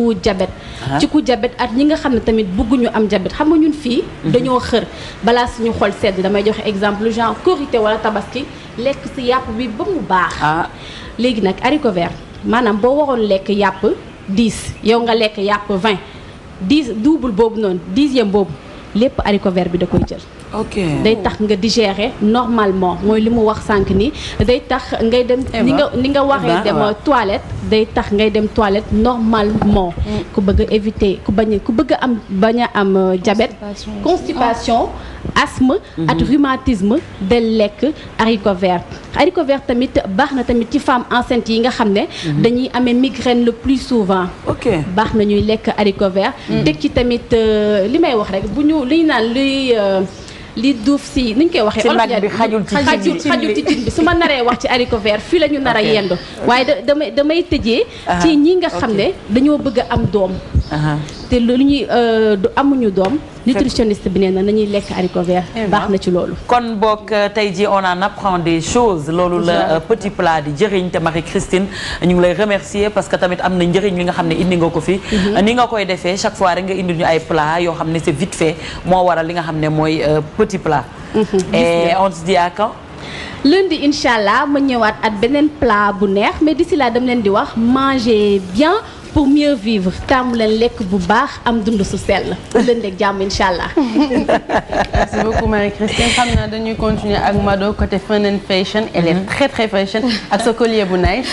ku diabète ci ku diabète ak ñi nga xam ne tamit bëgguñu am diabète xam nga ñun fii dañoo xër balaa suñu xol sedd damay joxe exemple genre korité wala tabaski lekk si yàpp bi ba mu baax léegi nag haricot vert maanaam boo waroon lekk yàpp 10 yow nga lekk yàpp 20 10 double boobu noonu 10e boobu lépp haricot vert bi da koy jël ok day tax nga digérer normalement mooy li mu wax sànq ni day tax ngay dem ni nga waxee dem toilette day tax ngay dem toilette normalement ku bëgg a éviter ku bëgg a bañ a am diabète constipation asthme ak rhumatisme del lekk haricot vert tamit baax na tamit ci femme enceinte yi nga xam ne dañuy amee migraine le plus souvent baax na ñuy lekk haricot vert teg ci tamit li may wax rek bu ñu li ñu naan li duuf si ni ñu koy waxee. ci nag bi xajul ci cin bi su ma naree wax ci haricot vert fii la ñu nar a yendu waaye damay tëjee. ci ñi nga xam ne dañoo bëgg a am doom. te lu ñuy amuñu doom. nutritionniste bi nee na nañuy lekk haricot vert. baax na ci loolu. kon boog tey jii on en apprend des choses loolu la petit plat di jëriñ te Marie-Christine ñu ngi lay remercier parce que tamit am na njëriñ li nga xam ne indi nga ko fi. ni nga koy defee chaque fois rek nga indi ñu ay plat yoo xam ne c'est vite fait moo waral li nga xam ne mooy petit plat. et on se dit à quand. lundi incha allah ma ñëwaat at beneen plat bu neex mais d'ici là dama leen di wax manger bien. pour mieux vivre taamu leen lekk bu baax am dund su sell lundi ak jàmm incha allah. Merci beaucoup Marie-Christine xam naa dañuy continuer ak Mado côté fun and fashion elle est très très fashion ak sa collier bu nice.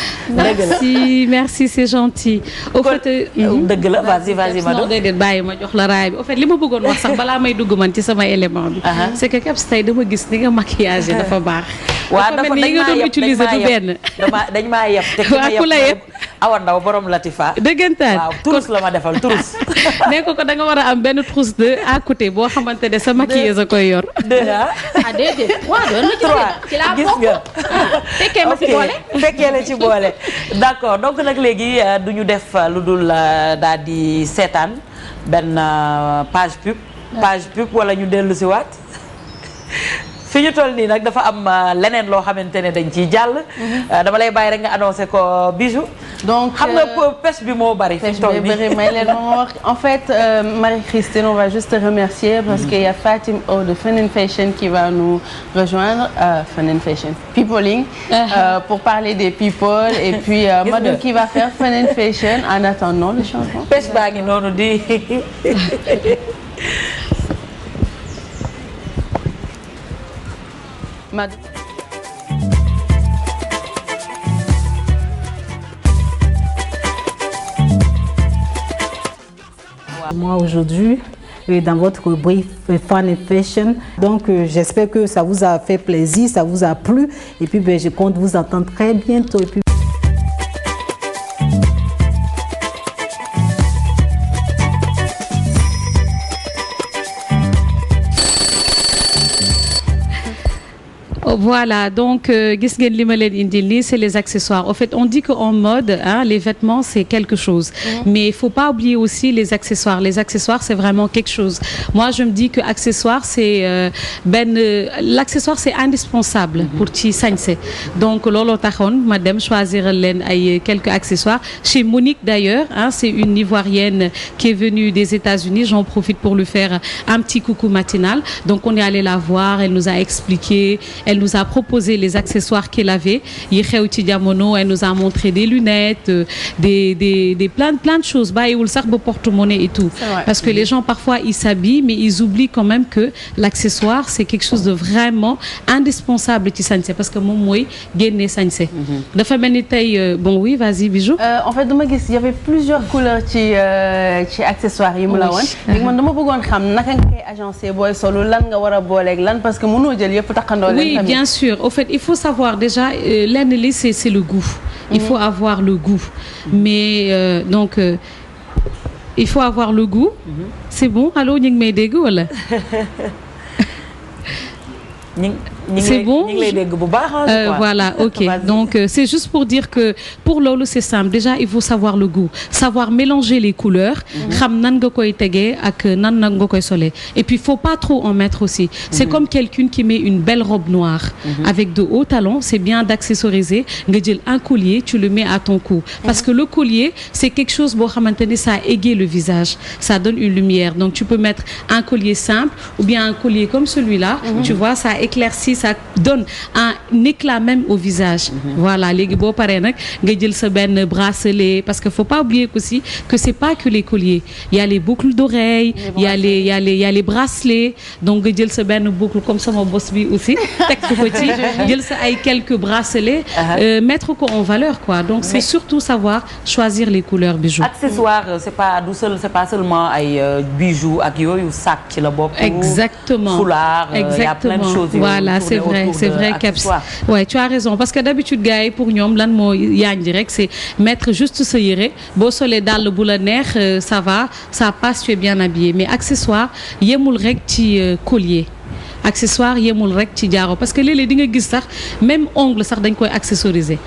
merci c'est gentil. au fait dëgg la vas-y Mado. déedéet bàyyi ma jox la raay bi au fait li ma bëggoon wax sax balaa may dugg man ci sama élément bi. c'est que Kebs tey dama gis ni nga maquillage dafa baax. waaw dafa mel ni nga doon utiliser du benn. dañ maa yeb te ki ma yeb Awa Ndaw borom Latifa. dëggantaan waaw trousse la ma defal trousse. nee ko da nga war a am benn trousse de à côté boo xamante ne sa maquilleuse a koy yor. déedéet. gis nga. fekkee ma ci boole. fekkee la ci boole. d'accord donc nag léegi du ñu def lu dul daal di seetaan benn page pub wala ñu dellu si waat. fi ñu toll nii nag dafa am leneen loo xamante ne dañ ciy jàll. dama lay bàyyi rek nga annoncé ko Bijou. donc xam nga pêche bi moo bari. fi ñu toll nii may leen en fait Marie-Christine on va juste te remercier parce qu'il y a Fatim O de Fun and Fashion qui va nous rejoindre Fun and Fashion Peopling pour parler des people et puis Mado qui va faire Fun and Fashion en attendant le changement. pêche baa ngi noonu di. Moi aujourd'hui dans votre rubrique Fun and Fashion donc j'espère que ça vous a fait plaisir, ça vous a plu et puis je compte vous entendre très bientôt et puis Voilà, donc gis ngeen li ma leen indil nii c'est les accessoires. En fait, on dit qu'en mode, les vêtements c'est quelque chose. Mais il faut pas oublier aussi les accessoires. Les accessoires c'est vraiment quelque chose. Moi, je me dis que accessoire c'est l'accessoire c'est indispensable pour ci sañse. Donc looloo taxoon ma dem choisir leen ay quelques accessoires chez Monique d'ailleurs, c'est une Ivoirienne qui est venue des États-Unis. J'en profite pour lui faire un petit coucou matinal. Donc on est allé la voir, elle nous a expliqué, elle nous a proposé les accessoires qu'elle avait yi xew ci jamono. Elle nous a montré des lunettes, des plein de choses bàyyiwul sax ba porte-monnaie et tout. Parce que les gens parfois ils s'habillent mais ils oublient quand même que l'accessoire c'est quelque chose de vraiment indispensable ci sañse parce que moom mooy génne sañse. dafa mel ni tey bon oui vas-y Bijou. En fait dama gis y avait plusieurs couleurs ci accessoires yi mu la woon. léegi man dama bëggoon xam naka nga koy agencé booy solo lan nga war a booleeg lan parce que mënoo jël yëpp taxandoo leen. Oui, bien sûr. Au fait, il faut savoir déjà lenn li c'est le goût. Il faut avoir le goût. Mais donc il faut avoir le goût. C'est bon. Allô, ñu ngi may dégg wala. C'est bon. Voilà, ok. Donc c'est juste pour dire que pour loolu c'est simple. Déjà il faut savoir le goût, savoir mélanger les couleurs. Xam nan nga koy tegee ak nan nga koy solee. Et puis faut pas trop en mettre aussi. C'est comme quelqu'un qui met une belle robe noire avec de hauts talons. C'est bien d'accessoriser. Nga jël un collier, tu le mets à ton cou. Parce que le collier c'est quelque chose boo xamante ni ça égaye le visage, ça donne une lumière. Donc tu peux mettre un collier simple ou bien un collier comme celui-là. Tu vois, ça éclaircit, ça donne un éclat même au visage. Voilà, léegi boo paree nag nga jël sa benn bracelet, parce que faut pas oublier aussi que c'est pas que les colliers. Il y a les boucles d'oreilles, il y a les bracelets. Donc nga jël sa benn boucle comme sama boss bi aussi teg ko ci jël sa ay quelques bracelets, mettre ko en valeur quoi. Donc c'est surtout savoir choisir les couleurs bijoux. Accessoires, c'est pas seulement ay bijoux ak yooyu, sac ci la bokk. Exactement. Foulard, il y a plein de choses. Voilà, c'est vrai Kebs. Ouais, tu as raison parce que d'habitude gars yi pour ñoom lan moo yaañ rek c'est mettre juste sa yére boo solee dàll bu la neex ça va, ça passe, tu es bien habillé. Mais accessoire yemul rek ci collier. Accessoire yemul rek ci jaaro parce que léeg-léeg di nga gis sax même ongle sax dañ koy accessoriser.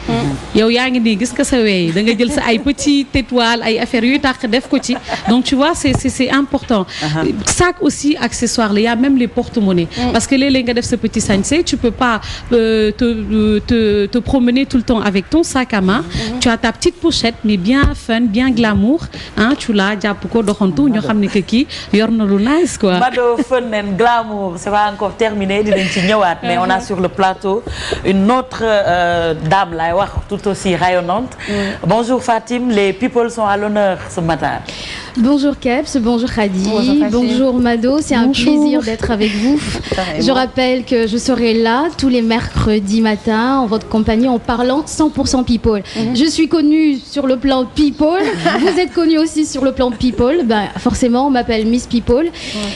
yow yaa ngi nii gis nga sa wey da nga jël sa ay petite étoile ay affaires yuy tax def ko ci. Donc tu vois c'est important. Sac aussi accessoire la, y a même les porte-monnaies. Parce que léeg-léeg nga def sa petit sañse, tu peux pas te promener tout le temps avec ton sac à main. Tu as ta petite pochette mais bien fun, bien glamour, hein, tu la jàpp ko doxantu ñu xam ne que kii yor na lu nice quoi. Mado fun and glamour, c'est pas encore terminé, dinañ ci ñëwaat, mais on a sur le plateau une autre dame lay wax tout aussi rayonnante. Bonjour Fatim, les people sont à l'honneur ce matin. Bonjour Kebs, bonjour Khady, bonjour Mado, c'est un plaisir d'être avec vous. Je rappelle que je serai là tous les mercredis matins en votre compagnie en parlant 100% people. Je suis connue sur le plan people, vous êtes connue aussi sur le plan people, ben, forcément on m'appelle Miss People.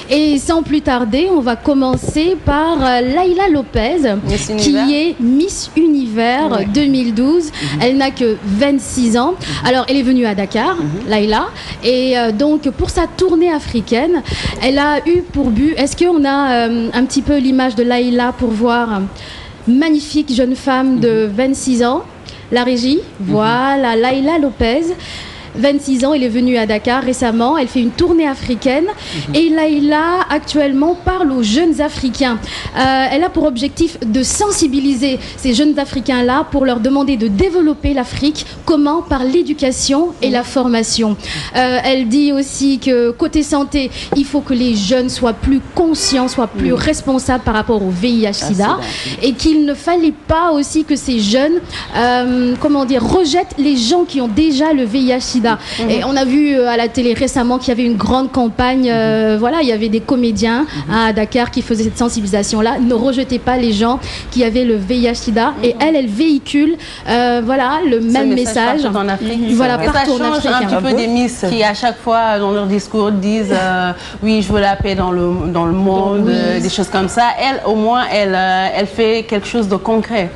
Et sans plus tarder, on va commencer par Laïla Lopez, qui est Miss Univers 2012. Elle n'a que 26 ans. Alors elle est venue à Dakar, Laïla, et donc pour sa tournée africaine, elle a eu pour but, est-ce qu'on a un petit peu l'image de Laïla pour voir, magnifique jeune femme de 26 ans, la régie, voilà Laïla Lopez. 26 ans, elle est venue à Dakar récemment, elle fait une tournée africaine et Laïla actuellement parle aux jeunes Africains. Elle a pour objectif de sensibiliser ces jeunes Africains-là pour leur demander de développer l'Afrique. Comment? Par l'éducation et la formation. Elle dit aussi que côté santé, il faut que les jeunes soient plus conscients, soient plus responsables par rapport au VIH/SIDA et qu'il ne fallait pas aussi que ces jeunes, rejettent les gens qui ont déjà le VIH/SIDA. Et on a vu à la télé récemment qu'il y avait une grande campagne, voilà, il y avait des comédiens à Dakar qui faisaient cette sensibilisation-là. Ne rejetez pas les gens qui avaient le VIH/SIDA. Et elle véhicule, voilà, le même message. Partout en Afrique. Voilà, partout en Afrique. Un petit peu des Miss qui à chaque fois dans leur discours disent oui, je veux la paix dans le monde, des choses comme ça. Elle, au moins, elle fait quelque chose de concret.